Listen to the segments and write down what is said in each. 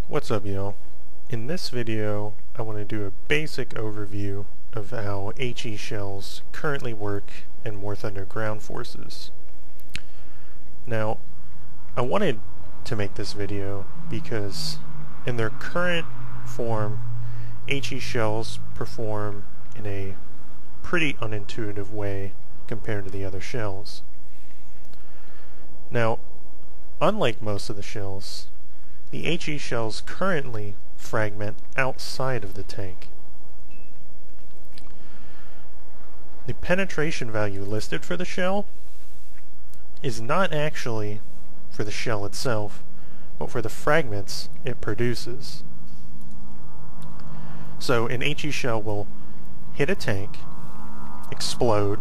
What's up, y'all? In this video, I want to do a basic overview of how HE shells currently work in War Thunder ground forces. Now, I wanted to make this video because in their current form, HE shells perform in a pretty unintuitive way compared to the other shells. Now, unlike most of the shells, the HE shells currently fragment outside of the tank. The penetration value listed for the shell is not actually for the shell itself, but for the fragments it produces. So an HE shell will hit a tank, explode,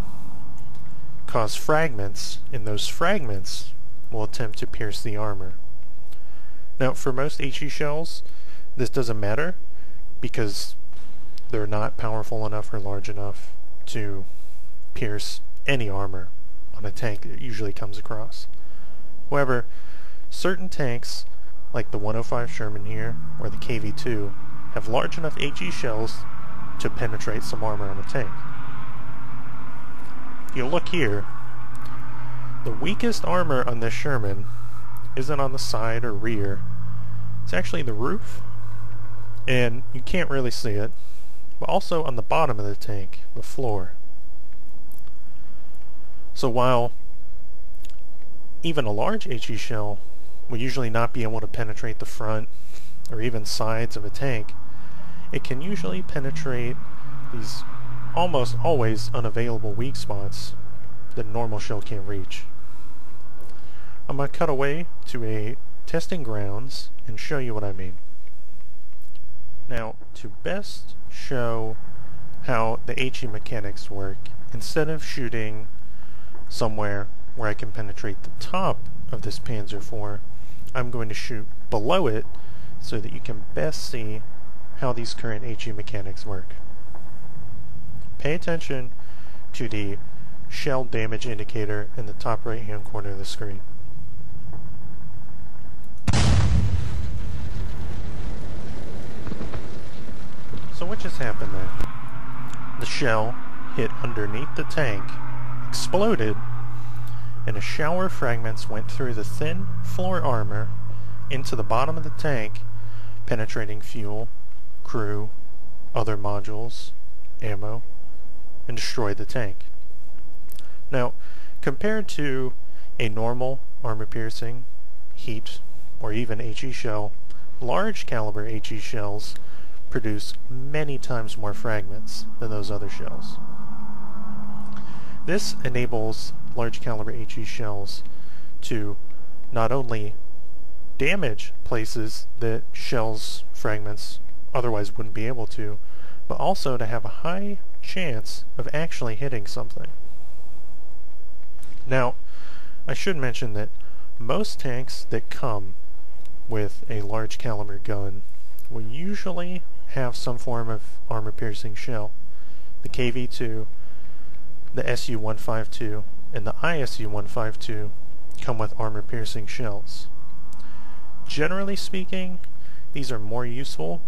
cause fragments, and those fragments will attempt to pierce the armor. Now, for most HE shells, this doesn't matter because they're not powerful enough or large enough to pierce any armor on a tank that usually comes across. However, certain tanks, like the 105 Sherman here, or the KV-2, have large enough HE shells to penetrate some armor on a tank. If you look here, the weakest armor on this Sherman isn't on the side or rear. It's actually the roof, and you can't really see it, but also on the bottom of the tank, the floor. So while even a large HE shell will usually not be able to penetrate the front or even sides of a tank, it can usually penetrate these almost always unavailable weak spots that a normal shell can't reach. I'm going to cut away to a testing grounds and show you what I mean. Now, to best show how the HE mechanics work, instead of shooting somewhere where I can penetrate the top of this Panzer IV, I'm going to shoot below it so that you can best see how these current HE mechanics work. Pay attention to the shell damage indicator in the top right hand corner of the screen. So what just happened there? The shell hit underneath the tank, exploded, and a shower of fragments went through the thin floor armor into the bottom of the tank, penetrating fuel, crew, other modules, ammo, and destroyed the tank. Now, compared to a normal armor-piercing, heat, or even HE shell, large caliber HE shells produce many times more fragments than those other shells. This enables large caliber HE shells to not only damage places that shells fragments otherwise wouldn't be able to, but also to have a high chance of actually hitting something. Now, I should mention that most tanks that come with a large caliber gun will usually have some form of armor-piercing shell. The KV-2, the SU-152, and the ISU-152 come with armor-piercing shells. Generally speaking, these are more useful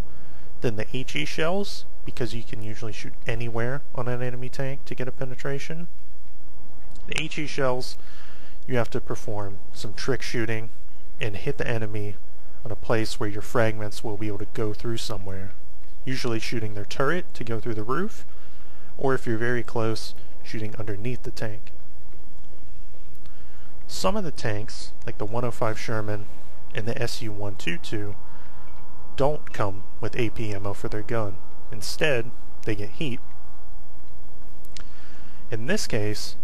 than the HE shells because you can usually shoot anywhere on an enemy tank to get a penetration. The HE shells, you have to perform some trick shooting and hit the enemy on a place where your fragments will be able to go through somewhere, usually shooting their turret to go through the roof, or if you're very close, shooting underneath the tank. Some of the tanks, like the 105 Sherman and the SU-122, don't come with AP ammo for their gun. Instead, they get heat. In this case,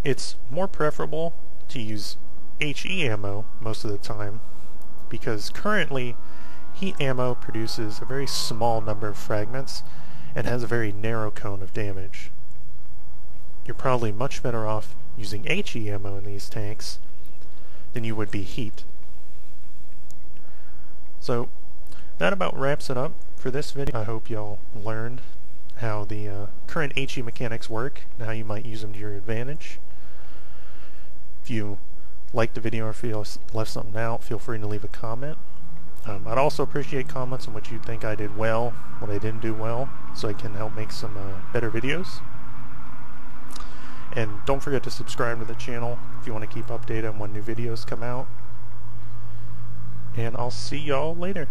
it's more preferable to use HE ammo most of the time because currently heat ammo produces a very small number of fragments and has a very narrow cone of damage. You're probably much better off using HE ammo in these tanks than you would be heat. So that about wraps it up for this video. I hope y'all learned how the current HE mechanics work and how you might use them to your advantage. If you liked the video or feel left something out, feel free to leave a comment. I'd also appreciate comments on what you think I did well, what I didn't do well, so I can help make some better videos. And don't forget to subscribe to the channel if you want to keep updated on when new videos come out. And I'll see y'all later.